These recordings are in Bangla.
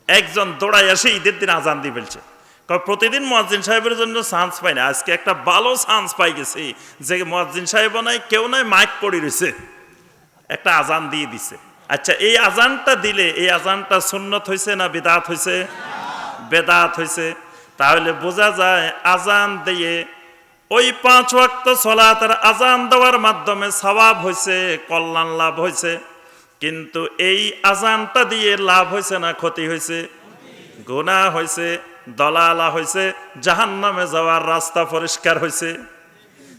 একজন দৌড়াই এসে ঈদের দিন আজান দিয়ে ফেলছে। প্রতিদিন মুয়াজ্জিন সাহেবের জন্য চান্স পাই না, আজকে একটা ভালো চান্স পাই গেছি যে মুয়াজ্জিন সাহেবও নাই, কেউ নাই, মাইক পড়ে রয়েছে, একটা আজান দিয়ে দিছে। আচ্ছা, এই আজানটা দিলে এই আজানটা সুন্নত হয়েছে না বিদআত হয়েছে? বেদাত হয়েছে। তাহলে বোঝা যায় আজান দিয়ে ওই 5 ওয়াক্ত সালাতের আজান দেওয়ার মাধ্যমে সওয়াব হয়েছে, কল্যাণ লাভ হয়েছে। কিন্তু এই আজানটা দিয়ে লাভ হয়েছে না ক্ষতি হয়েছে? গুনাহ হয়েছে, দলালা হয়েছে, জাহান্নামে যাওয়ার রাস্তা পরিষ্কার হয়েছে।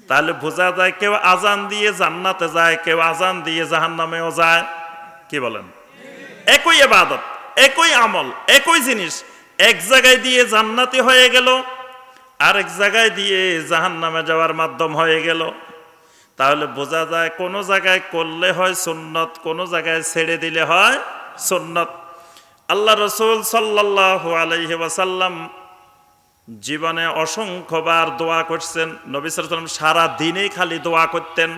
তাহলে বোঝা যায় কেউ আজান দিয়ে জান্নাতে যায়, কেউ আজান দিয়ে জাহান্নামেও যায়। কি বলেন? একই ইবাদত, একই আমল, একই জিনিস, এক জায়গায় দিয়ে জান্নাতি হয়ে গেল, আরেক জায়গায় দিয়ে জাহান্নামে যাওয়ার মাধ্যম হয়ে গেল। তাহলে বোঝা যায় কোন জায়গায় করলে হয় সুন্নত, কোন জায়গায় ছেড়ে দিলে হয় সুন্নত। আল্লাহ রাসূল সাল্লাল্লাহু আলাইহি ওয়াসাল্লাম জীবনে অসংখ্যবার দোয়া করছেন। নবী সাল্লাল্লাহু আলাইহি ওয়াসাল্লাম সারা দিনেই খালি দোয়া করতেন।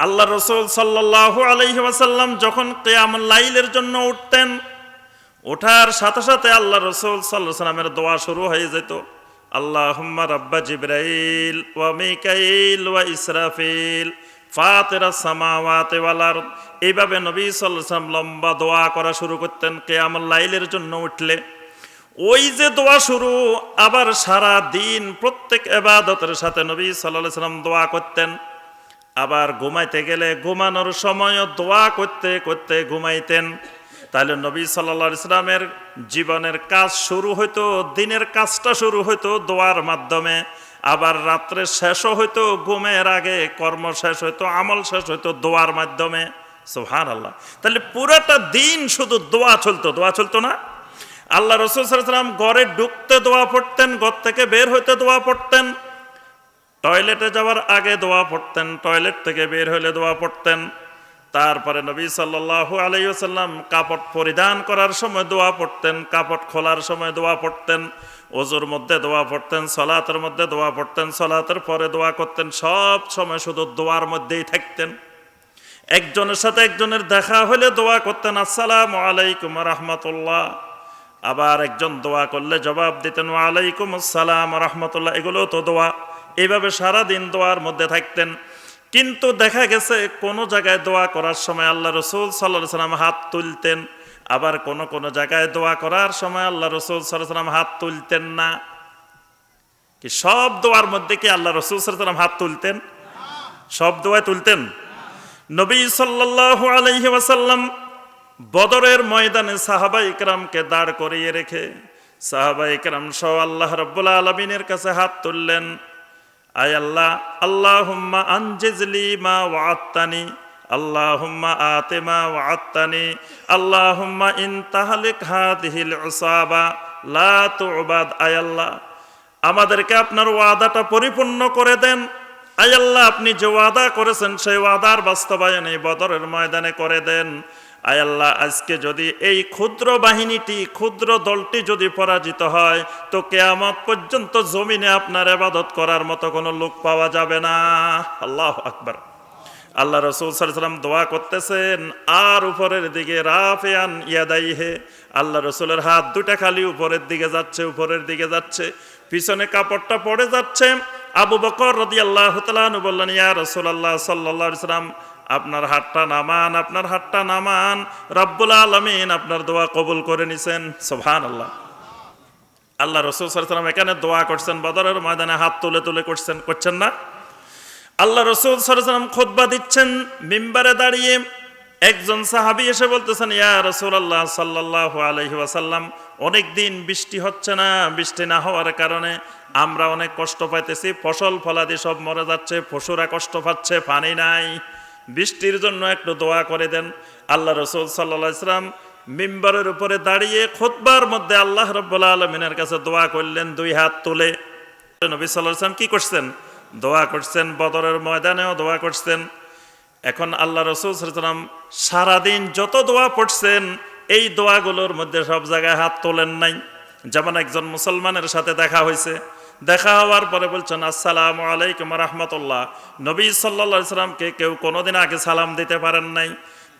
আল্লাহ রাসূল সাল্লাল্লাহু আলাইহি ওয়াসাল্লাম যখন কিয়ামুল লাইলের জন্য উঠতেন, ওঠার সাথে সাথে আল্লাহ রাসূল সাল্লাল্লাহু আলাইহি ওয়াসাল্লামের দোয়া শুরু হয়ে যেত, আল্লাহুম্মা রাব্বা জিবরাইল ওয়া মিকাইল ওয়া ইসরাফিল ফাতিরাস সামাওয়াতি ওয়াল আরদ। এইভাবে নবী সাল্লাল্লাহু আলাইহি ওয়াসাল্লাম লম্বা দোয়া করা শুরু করতেন কিয়ামুল লাইলের জন্য উঠলে। ওই যে দোয়া শুরু, আবার সারা দিন প্রত্যেক ইবাদতের সাথে নবী সাল্লাল্লাহু আলাইহি ওয়াসাল্লাম দোয়া করতেন। আবার ঘুমাইতে গেলে ঘুমানোর সময়ও দোয়া করতে করতে ঘুমাইতেন। তাহলে নবী সাল্লাল্লাহু আলাইহি ওয়াসাল্লামের জীবনের কাজ শুরু হইতো, দিনের কাজটা শুরু হইতো দোয়ার মাধ্যমে, আবার রাত্রে শেষও হইতো ঘুমের আগে, কর্ম শেষ হইতো, আমল শেষ হইতো দোয়ার মাধ্যমে। সুবহানাল্লাহ। তাহলে পুরোটা দিন শুধু দোয়া চলতো, দোয়া চলতো না? আল্লাহ রাসূল সাল্লাল্লাহু আলাইহি ওয়াসাল্লাম ঘরে ঢুকতে দোয়া পড়তেন, ঘর থেকে বের হইতে দোয়া পড়তেন, টয়লেটে যাওয়ার আগে দোয়া পড়তেন, টয়লেট থেকে বের হইলে দোয়া পড়তেন। তারপরে নবী সাল্লাল্লাহু আলাইহি ওয়াসাল্লাম কাপড় পরিধান করার সময় দোয়া পড়তেন, কাপড় খোলার সময় দোয়া পড়তেন, ওযুর মধ্যে দোয়া পড়তেন, সালাতের মধ্যে দোয়া পড়তেন, সালাতের পরে দোয়া করতেন। সব সময় শুধু দোয়ার মধ্যেই থাকতেন। একজনের সাথে একজনের দেখা হলে দোয়া করতেন, আসসালামু আলাইকুম ওয়া রাহমাতুল্লাহ। আবার একজন দোয়া করলে জবাব দিতেন, ওয়া আলাইকুম আসসালাম ওয়া রাহমাতুল্লাহ। এগুলো তো দোয়া। এইভাবে সারাদিন দোয়ার মধ্যে থাকতেন। কিন্তু দেখা গেছে কোন জায়গায় দোয়া করার সময় আল্লাহ রাসূল সাল্লাল্লাহু আলাইহি ওয়াসাল্লাম হাত তুলতেন, আবার কোন জায়গায় দোয়া করার সময় আল্লাহ রাসূল সাল্লাল্লাহু আলাইহি ওয়াসাল্লাম হাত তুলতেন না। কি সব দোয়ার মধ্যে কি আল্লাহ রাসূল সাল্লাল্লাহু আলাইহি ওয়াসাল্লাম হাত তুলতেন? সব দোয়ায় তুলতেন? নবী সাল্লাল্লাহু আলাইহি ওয়াসাল্লাম বদরের ময়দানে সাহাবায়ে কেরামকে দাঁড় করিয়ে রেখে সাহাবায়ে কেরাম সহ আল্লাহ রাব্বুল আলামিনের কাছে হাত তুললেন, আয় আল্লাহ, আল্লাহুম্মা আনজিজলি মা ওয়া'আদতানি, আল্লাহুম্মা আতি মা ওয়া'আদতানি, আল্লাহুম্মা ইন তাহলিক হাদিহিল উসাবা লা তু'বাদ। আয় আল্লাহ, আমাদেরকে আপনার ওয়াদাটা পরিপূর্ণ করে দেন। আয় আল্লাহ, আপনি যে ওয়াদা করেছেন সেই ওয়াদার বাস্তবায়ন এই বদরের ময়দানে করে দেন। আয় আল্লাহ, আজকে যদি এই ক্ষুদ্র বাহিনীটি, ক্ষুদ্র দলটি যদি পরাজিত হয়, তো কিয়ামত পর্যন্ত জমিনে আপনার ইবাদত করার মতো কোনো লোক পাওয়া যাবে না। আল্লাহু আকবার। আল্লাহ রাসূল সাল্লাল্লাহু আলাইহি ওয়াসাল্লাম দোয়া করতেছেন, আর উপরের দিকে রাফিয়ান ইয়াদাইহি, আল্লাহ রাসূলের হাত দুটা খালি উপরের দিকে যাচ্ছে, উপরের দিকে যাচ্ছে, পিছনে কাপড়টা পড়ে যাচ্ছে। আবু বকর রাদিয়াল্লাহু তাআলা আনহু বললেন, ইয়া রাসূলুল্লাহ সাল্লাল্লাহু আলাইহি ওয়াসাল্লাম, আপনার হাতটা নামান, আপনার হাতটা নামান, রব্বুল আলামিন আপনার দোয়া কবুল করে নিছেন। সুবহানাল্লাহ। আল্লাহ রাসূল সাল্লাল্লাহু আলাইহি ওয়াসাল্লাম এখানে দোয়া করছেন, বদরের ময়দানে হাত তুলে তুলে করছেন না? আল্লাহ রাসূল সাল্লাল্লাহু আলাইহি ওয়াসাল্লাম খুতবা দিচ্ছেন মিম্বারে দাঁড়িয়ে। একজন সাহাবী এসে বলতেছেন, ইয়া রাসূলুল্লাহ সাল্লাল্লাহু আলাইহি ওয়াসাল্লাম, অনেক দিন বৃষ্টি হচ্ছে না, বৃষ্টি না হওয়ার কারণে আমরা অনেক কষ্ট পাইতেছি, ফসল ফলাদি সব মরে যাচ্ছে, পশুরা কষ্ট পাচ্ছে, পানি নাই, বৃষ্টির জন্য একটু দোয়া করে দেন। আল্লাহ রাসূল সাল্লাল্লাহু আলাইহি ওয়াসাল্লাম মিম্বারের উপরে দাঁড়িয়ে খুতবার মধ্যে আল্লাহ রাব্বুল আলামিনের কাছে দোয়া করলেন দুই হাত তুলে। নবী সাল্লাল্লাহু আলাইহি ওয়াসাল্লাম কি করছেন? দোয়া করছেন। বদরের ময়দানেও দোয়া করছেন। এখন আল্লাহ রাসূল সাল্লাল্লাহু আলাইহি ওয়াসাল্লাম সারাদিন যত দোয়া পড়ছেন, এই দোয়াগুলোর মধ্যে সব জায়গায় হাত তোলেন নাই। যেমন একজন মুসলমানের সাথে দেখা হয়েছে, দেখা হওয়ার পরে বলছেন, আসসালামু আলাইকুম ওয়া রাহমাতুল্লাহ। নবী সাল্লাল্লাহু আলাইহি ওয়াসাল্লামকে কেউ কোনোদিন আগে সালাম দিতে পারেন নাই।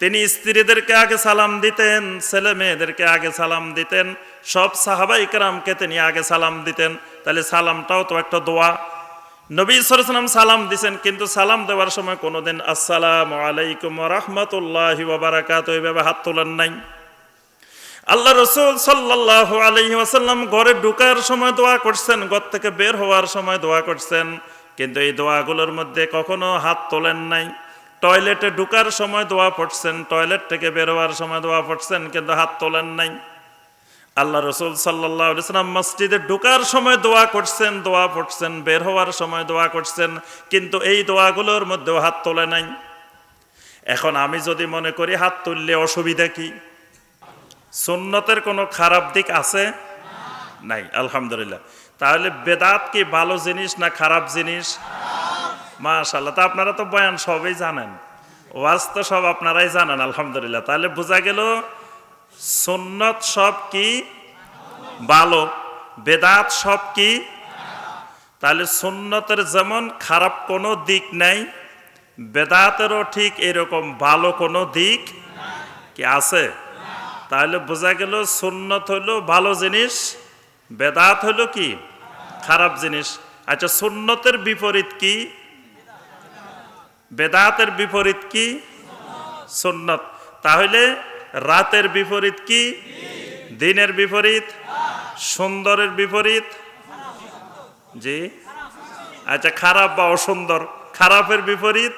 তিনি স্ত্রীদেরকে আগে সালাম দিতেন, ছেলে মেয়েদেরকে আগে সালাম দিতেন, সব সাহাবায়ে কেরামকে তিনি আগে সালাম দিতেন। তাহলে সালামটাও তো একটা দোয়া। নবী সাল্লাল্লাহু আলাইহি ওয়াসাল্লাম সালাম দিছেন, কিন্তু সালাম দেওয়ার সময় কোনোদিন আসসালামু আলাইকুম ওয়া রাহমাতুল্লাহি ওয়া বারাকাতুহু এভাবে হাত তোলেন নাই। আল্লাহ রাসূল সাল্লাল্লাহু আলাইহি ওয়াসাল্লাম ঘরে ঢোকার সময় দোয়া করছেন, ঘর থেকে বের হওয়ার সময় দোয়া করছেন, কিন্তু এই দোয়াগুলোর মধ্যে কখনো হাত তোলেন নাই। টয়লেটে ঢোকার সময় দোয়া পড়ছেন, টয়লেট থেকে বের হওয়ার সময় দোয়া পড়ছেন, কিন্তু হাত তোলেন নাই। আল্লাহ রাসূল সাল্লাল্লাহু আলাইহি ওয়াসাল্লাম মসজিদে ঢোকার সময় দোয়া করছেন, দোয়া পড়ছেন, বের হওয়ার সময় দোয়া করছেন, কিন্তু এই দোয়াগুলোর মধ্যেও হাত তোলে নাই। এখন আমি যদি মনে করি হাত তুললে অসুবিধা কি? সুন্নতের কোনো খারাপ দিক আছে? নাই, আলহামদুলিল্লাহ। তাহলে বেদাত কি ভালো জিনিস না খারাপ জিনিস? মাশাআল্লাহ। তা আপনারা তো বয়ান সবই জানেন, ওয়াজ তো সব আপনারাই জানেন, আলহামদুলিল্লাহ। তাহলে বোঝা গেল সুন্নত সব কি ভালো, বেদাত সব কি। তাহলে সুন্নতের যেমন খারাপ কোনো দিক নাই, বেদাতেরও ঠিক এরকম ভালো কোনো দিক কি আছে? তাহলে বোঝা গেল সুন্নত হলো ভালো জিনিস, বেদাত হলো কি খারাপ জিনিস। আচ্ছা, সুন্নতের বিপরীত কি? বেদাতের বিপরীত কি? সুন্নত। তাহলে রাতের বিপরীত কি? দিনের বিপরীত। সুন্দরের বিপরীত জি। আচ্ছা, খারাপ বা অসুন্দর, খারাপের বিপরীত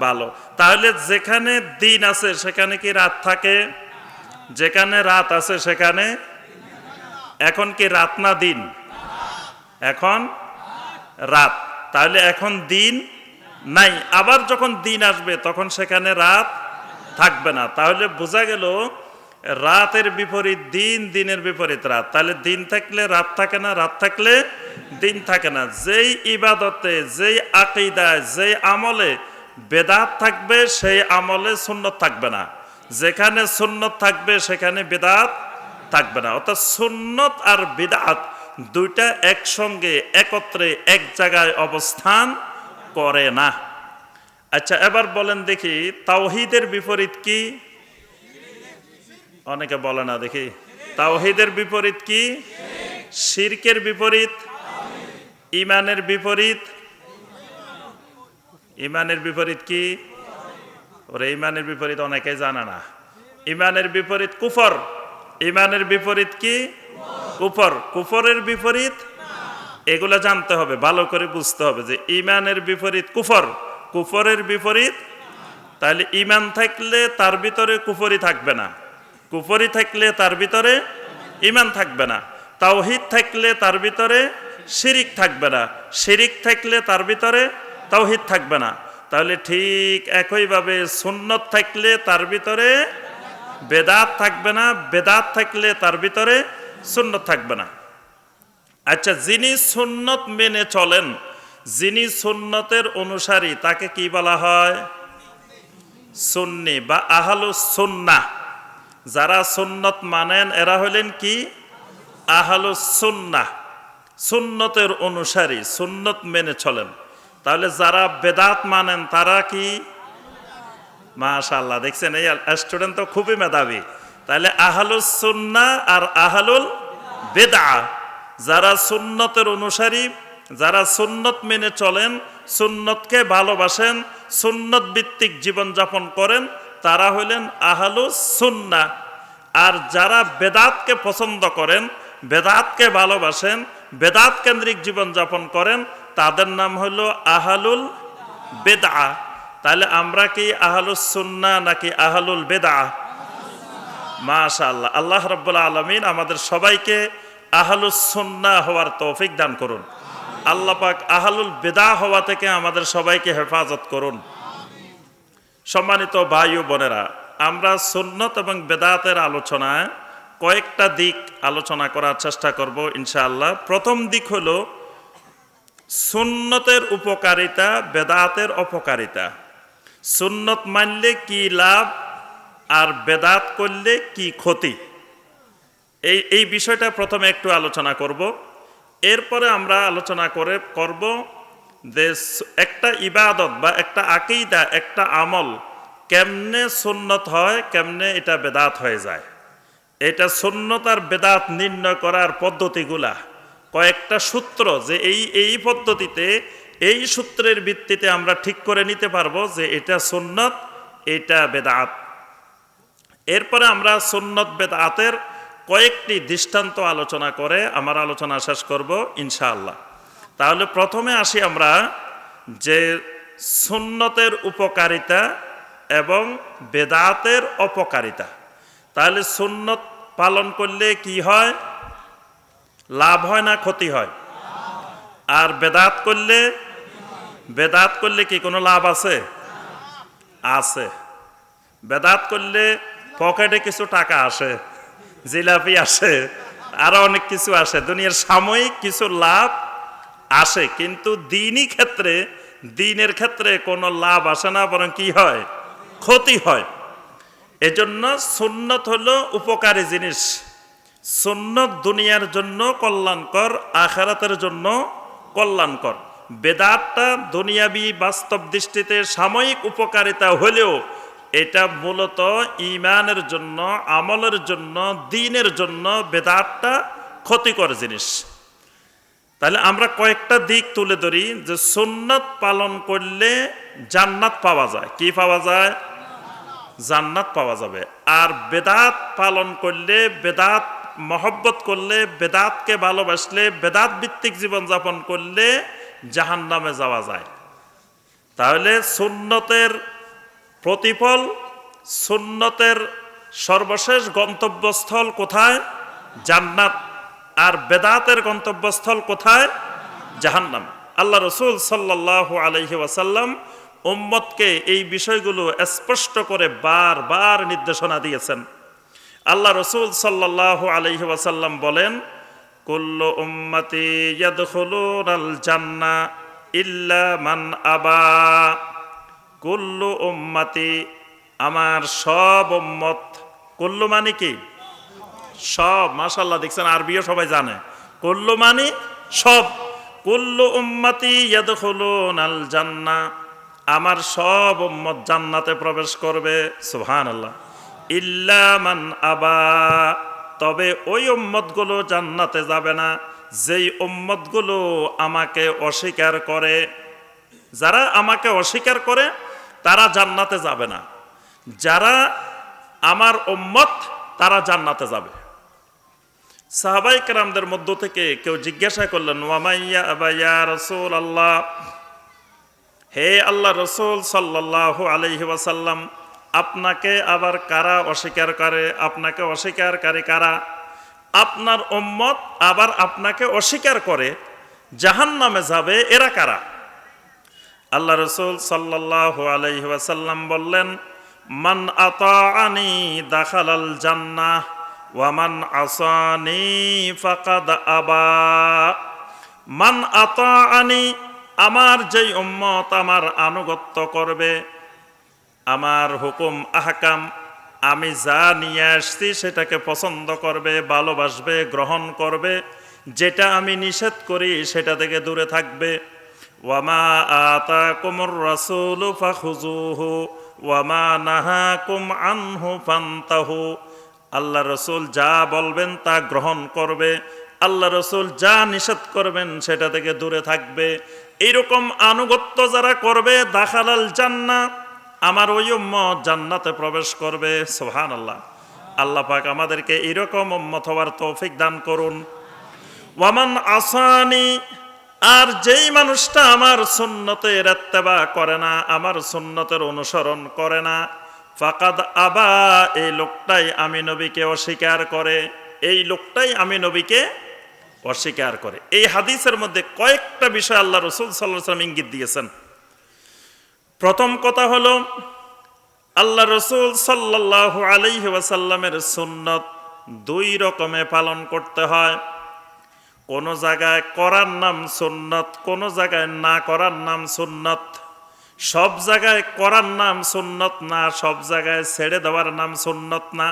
ভালো। তাহলে যেখানে দিন আছে সেখানে কি রাত থাকে? যেখানে রাত আছে সেখানে এখন কি রাত না দিন? এখন রাত। তাহলে এখন দিন নাই, আবার যখন দিন আসবে তখন সেখানে রাত থাকবে না। তাহলে বোঝা গেল রাতের বিপরীত দিন, দিনের বিপরীত রাত। তাহলে দিন থাকলে রাত থাকে না, রাত থাকলে দিন থাকে না। যেই ইবাদতে, যেই আকীদায়, যেই আমলে বেদাত থাকবে সেই আমলে সুন্নত থাকবে না। যেখানে সুন্নত থাকবে সেখানে বেদাত থাকবে না। অর্থাৎ সুন্নত আর বিদআত দুইটা একসঙ্গে একত্রে এক জায়গায় অবস্থান করে না। আচ্ছা, এবার বলেন দেখি তাওহীদের বিপরীত কি? অনেকে বলে না দেখি। তাওহীদের বিপরীত কি? শিরকের বিপরীত। ঈমানের বিপরীত। ঈমানের বিপরীত কি? ওরে ঈমানের বিপরীত অনেকে জানে না। ঈমানের বিপরীত কুফর। ঈমানের বিপরীত কি? কুফর। কুফরের বিপরীত এগুলা জানতে হবে, ভালো করে বুঝতে হবে যে ঈমানের বিপরীত কুফর, কুফরের বিপরীত। তাহলে ঈমান থাকলে তার ভিতরে কুফরি থাকবে না, কুফরি থাকলে তার ভিতরে ঈমান থাকবে না। তাওহীদ থাকলে তার ভিতরে শিরিক থাকবে না, শিরিক থাকলে তার ভিতরে তাওহীদ থাকবে না। তাহলে ঠিক একইভাবে সুন্নত থাকলে তার ভিতরে বেদাত থাকবে না, বেদাত থাকলে তার ভিতরে সুন্নত থাকবে না। আচ্ছা, যিনি সুন্নত মেনে চলেন, যিনি সুন্নতের অনুসারী তাকে কি বলা হয়? সুন্নি বা আহলুস সুন্নাহ। যারা সুন্নত মানেন এরা হলেন কি? আহলুস সুন্নাহ, সুন্নতের অনুসারী, সুন্নত মেনে চলেন। তাহলে যারা বেদাত মানেন তারা কি? মাশাআল্লাহ, দেখছেন এই স্টুডেন্ট তো খুবই মেধাবী। তাহলে আহলুস সুন্নাহ আর আহলুল বিদআহ, যারা সুন্নতের অনুসারী, যারা সুন্নত মেনে চলেন, সুন্নতকে ভালোবাসেন, সুন্নত ভিত্তিক জীবনযাপন করেন, তারা হলেন আহলুস সুন্নাহ। আর যারা বেদাতকে পছন্দ করেন, বেদাতকে ভালোবাসেন, বেদাত কেন্দ্রিক জীবনযাপন করেন, তাদের নাম হলো আহলুল বিদআহ। তাহলে আমরা কি আহলুস সুন্নাহ নাকি আহলুল বিদআহ? মাশাআল্লাহ, আল্লাহ রাব্বুল আলামিন আমাদের সবাইকে আহলুস সুন্নাহ হওয়ার তৌফিক দান করুন। আল্লাহ পাক আহলুল বিদআহ হওয়া থেকে আমাদের সবাইকে হেফাজত করুন। সম্মানিত ভাই ও বোনেরা, আমরা সুন্নত এবং বেদাতের আলোচনায় কয়েকটা দিক আলোচনা করার চেষ্টা করব ইনশাআল্লাহ। প্রথম দিক হলো সুন্নতের উপকারিতা, বেদাতের অপকারিতা। সুন্নত মানলে কি লাভ আর বেদাত করলে কি ক্ষতি, এই বিষয়টা প্রথমে একটু আলোচনা করব। এরপরে আমরা আলোচনা করব যে একটা ইবাদত বা একটা আকীদা, একটা আমল কেমনে সুন্নত হয়, কেমনে এটা বেদাত হয়ে যায়, এটা সুন্নত আর বেদাত নির্ণয় করার পদ্ধতিগুলা কয়েকটা সূত্র, যে এই পদ্ধতিতে এই সূত্রের ভিত্তিতে আমরা ঠিক করে নিতে পারবো যে এটা সুন্নত, এটা বেদাত। এরপরে আমরা সুন্নত বেদাতের কয়েকটি দৃষ্টান্ত আলোচনা করে আমার আলোচনা শেষ করব ইনশাআল্লাহ। তাহলে প্রথমে আসি আমরা যে সুন্নতের উপকারিতা এবং বেদাতের অপকারিতা। তাহলে সুন্নত পালন করলে কি হয়? লাভ হয় না ক্ষতি হয়? আর বেদাত করলে কি কোনো লাভ আছে? আছে। বেদাত করলে পকেটে কিছু টাকা আসে, জিলাপি আসে, আরো অনেক কিছু আসে, দুনিয়ার সাময়িক কিছু লাভ আসে, কিন্তু দিনের ক্ষেত্রে কোনো লাভ আসে না, বরং কি হয়? ক্ষতি হয়। এজন্য সুন্নত হলো উপকারী জিনিস। সুন্নত দুনিয়ার জন্য কল্যাণকর, আখিরাতের জন্য কল্যাণকর। বেদাতটা দুনিয়াবি বাস্তব দৃষ্টিতে সাময়িক উপকারিতা হলেও এটা মূলত ঈমানের জন্য, আমলের জন্য, দ্বীনের জন্য বেদাতটা ক্ষতিকর জিনিস। তাহলে আমরা কয়েকটা দিক তুলে ধরি যে সুন্নত পালন করলে জান্নাত পাওয়া যায়। কি পাওয়া যায়? জান্নাত পাওয়া যাবে। আর বেদাত পালন করলে, বেদাত মহব্বত করলে, বেদাতকে ভালোবাসলে, বেদাত ভিত্তিক জীবনযাপন করলে জাহান্নামে যাওয়া যায়। তাহলে সুন্নতের প্রতিফল, সুন্নতের সর্বশেষ গন্তব্যস্থল কোথায়? জান্নাত। আর বেদাতের গন্তব্যস্থল কোথায়? জাহান্নাম। আল্লাহ রসুল সাল্লাল্লাহু আলাইহি ওয়াসাল্লাম উম্মতকে এই বিষয়গুলো স্পষ্ট করে বারবার নির্দেশনা দিয়েছেন। আল্লাহ রসুল সাল্লাল্লাহু আলাইহি ওয়াসাল্লাম বলেন, কুল্লু উম্মতি ইয়াদখুলুনাল জান্নাহ ইল্লা মান আবা। কুল্লু উম্মতি, আমার সব উম্মত। কুল্লু মানে কি? সব। মাশাআল্লাহ, দেখছেন আরবিও সবাই জানে। কুল্লু মানে সব। কুল্লু উম্মতি ইয়াদখুলুনাল জান্নাহ, আমার সব উম্মত জান্নাতে প্রবেশ করবে। সুবহানাল্লাহ। ইল্লা মান আবা, তবে ওই উম্মতগুলো জান্নাতে যাবে না যেই উম্মতগুলো আমাকে অস্বীকার করে। যারা আমাকে অস্বীকার করে তারা জান্নাতে যাবে না। যারা আমার উম্মত তারা জান্নাতে যাবে। সাহাবায়ে কেরামদের মধ্য থেকে কেউ জিজ্ঞাসা করলেন, ওয়ামাইয়া আবা ইয়া রাসূলুল্লাহ, হে আল্লাহ রসুল সাল্লাল্লাহু আলাইহি ওয়াসাল্লাম, আপনাকে আবার কারা অস্বীকার করে? আপনাকে অস্বীকারী কারা? আপনার উম্মত আবার আপনাকে অস্বীকার করে জাহান্নামে যাবে, এরা কারা? আল্লাহ রসুল সাল্লাল্লাহু আলাইহি ওয়াসাল্লাম বললেন, মান আতাআনি দাখালাল জান্নাহ ওয়া মান আসানি ফাকাদ আবা। মান আতাআনি, আমার যেই উম্মত আমার আনুগত্য করবে, আমার হুকুম আহকাম আমি যা নিয়ে আসছি সেটাকে পছন্দ করবে, ভালোবাসবে, গ্রহণ করবে। যেটা আমি নিষেধ করি সেটা থেকে দূরে থাকবে। ওয়ামা আতাকুমুর রাসূলু ফাখুযুহু ওয়ামা নাহাকুম আনহু ফান্তাহু। আল্লাহ রসুল যা বলবেন তা গ্রহণ করবে, আল্লাহ রসুল যা নিষেধ করবেন সেটা থেকে দূরে থাকবে। এইরকম আনুগত্য যারা করবে, দাখালাল জান্নাহ, আমার ওই উম্মত জান্নাতে প্রবেশ করবে। সুবহানাল্লাহ। আল্লাহ পাক আমাদেরকে এরকম উম্মত হওয়ার তৌফিক দান করুন। ওয়ামান আসানি, আর যেই মানুষটা আমার সুন্নতের ইত্তেবা করে না, আমার সুন্নতের অনুসরণ করে না, ফাকাদ আবা, এই লোকটাই আমি নবীকে অস্বীকার করে। এই লোকটাই আমি নবীকে অস্বীকার করে। এই হাদিসের মধ্যে কয়েকটা বিষয় আল্লাহ রসুল সাল্লাল্লাহু আলাইহি ওয়াসাল্লাম ইঙ্গিত দিয়েছেন। প্রথম কথা হলো, আল্লাহ রসুল সাল্লাল্লাহু আলাইহি ওয়াসাল্লামের সুন্নত দুই রকমে পালন করতে হয়। কোন জায়গায় করার নাম সুন্নত, কোন জায়গায় না করার নাম সুন্নত। সব জায়গায় করার নাম সুন্নত না, সব জায়গায় ছেড়ে দেওয়ার নাম সুন্নত না।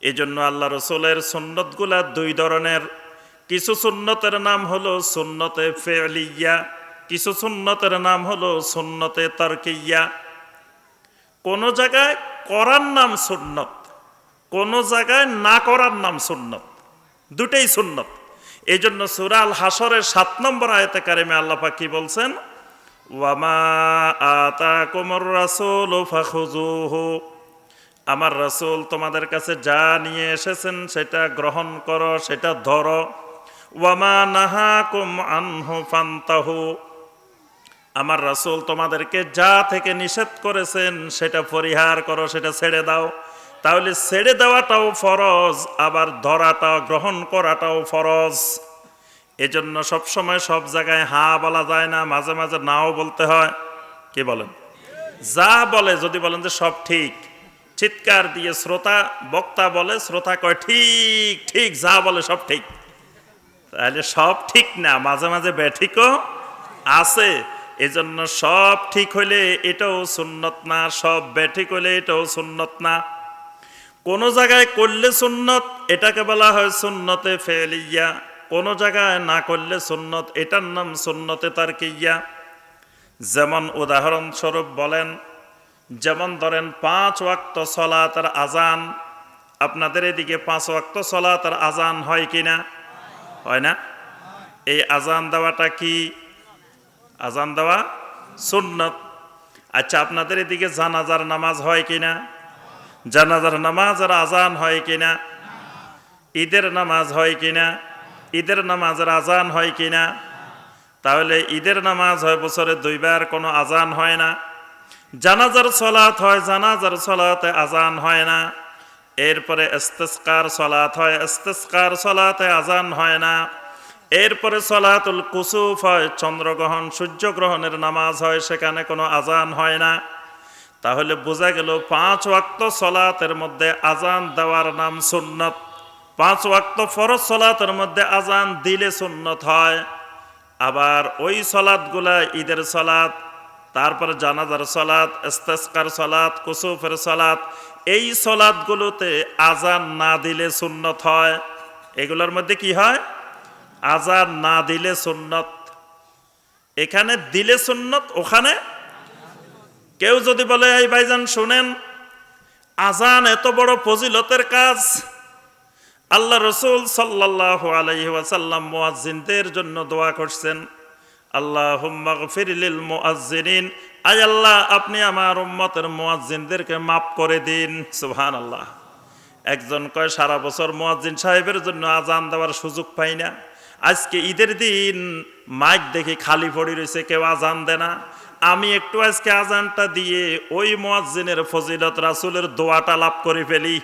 এই জন্য আল্লাহ রসুলের সুন্নতগুলা দুই ধরনের। কিছু সুন্নতের নাম হলো সুন্নতে ফেলিয়া, কিছু সুন্নতের নাম হলো সুন্নতে তারকিয়া। কোন জায়গায় করার নাম সুন্নত, কোন জায়গায় না করার নাম সুন্নত, দুটেই সুন্নত। এই জন্য সূরা আল হাসরের 7 নম্বর আয়াতে কারিমে আল্লাহ পাক কি বলছেন, ওয়ামা আতাকুমুর রাসূলু ফাখুযুহু, আমার রাসূল তোমাদের কাছে যা নিয়ে এসেছেন সেটা গ্রহণ করো, সেটা ধরো। ওয়ামা নাহাকুম আনহু ফান্তাহু, আমার রাসূল তোমাদেরকে যা থেকে নিষেধ করেছেন সেটা পরিহার করো, সেটা ছেড়ে দাও। তাহলে ছেড়ে দেওয়াটাও ফরজ, আবার ধরাটাও গ্রহণ করাটাও ফরজ। এজন্য সবসময় সব জায়গায় হ্যাঁ বলা যায় না, মাঝে মাঝে নাও বলতে হয়। কি বলেন? যা বলে যদি বলেন যে সব ঠিক, চিৎকার দিয়ে শ্রোতা বক্তা বলে, শ্রোতা কয় ঠিক ঠিক, যা বলে সব ঠিক, তাহলে সব ঠিক না, মাঝে মাঝে ব্যাঠিকও আছে। এজন্য সব ঠিক হইলে এটাও সুন্নত না, সব ব্যাঠিক হইলে এটাও সুন্নত না। কোন জায়গায় করলে সুন্নত, এটাকে বলা হয় সুন্নতে ফেলিয়া। কোন জায়গায় না করলে সুন্নত, এটার নাম সুন্নতে তারকিয়া। যেমন উদাহরণস্বরূপ বলেন, যেমন ধরেন 5 ওয়াক্ত সলাতের আজান, আপনাদের এদিকে 5 ওয়াক্ত সলাতের আজান হয় কিনা? হয় না? এই আজান দেওয়াটা কি? আজান দেওয়া সুন্নত। আচ্ছা, আপনাদের এদিকে জানাজার নামাজ হয় কিনা? জানাজার নামাজের আজান হয় কিনা? ঈদের নামাজ হয় কিনা? ঈদের নামাজের আজান হয় কিনা? তাহলে ঈদের নামাজ হয় বছরে 2 বার, কোনো আজান হয় না। জানাজার সলাত হয়, জানাজার সলাতে আজান হয় না। এরপরে ইস্তিসকার সলাত হয়, ইস্তিসকার সলাতে আজান হয় না। এরপরে সলাতুল কুসুফ হয়, চন্দ্রগ্রহণ সূর্যগ্রহণের নামাজ হয়, সেখানে কোনো আজান হয় না। তাহলে বোঝা গেল 5 ওয়াক্ত সলাতের মধ্যে আজান দেওয়ার নাম সুন্নত। 5 ওয়াক্ত ফরজ সলাতের মধ্যে আজান দিলে সুন্নত হয়। আবার ওই সলাতগুলা ঈদের সলাত, তারপরে জানাজার সলাত, ইস্তিসকার সলাত, কুসুফের সলাত, এই সলাতগুলোতে আজান না দিলে সুন্নত হয়। এগুলোর মধ্যে কি হয়? আজান না দিলে সুন্নত। এখানে দিলে সুন্নত, ওখানে। কেউ যদি বলে এই ভাইজান শুনেন, আজান এত বড় ফজিলতের কাজ, আল্লাহ রসুল সাল্লাল্লাহু আলাইহি ওয়াসাল্লাম মুয়াজ্জিনদের জন্য দোয়া করছেন, আল্লাহুম্মা গফির লিল মুয়াজ্জিনিন, আয় আল্লাহ আপনি আমার উম্মতের মুয়াজ্জিনদেরকে মাফ করে দিন। সুবহানাল্লাহ। একজন কয় সারা বছর মুয়াজ্জিন সাহেবের জন্য আজান দেওয়ার সুযোগ পাই না, আজকে ঈদের দিন মাইক দেখি খালি পড়ে রয়েছে, কেউ আজান দেয় না, আমি একটু আজকে আজানটা দিয়ে ওই মুয়াজ্জিনের ফজিলত রাসূলের দোয়াটা লাভ করে ফেলি।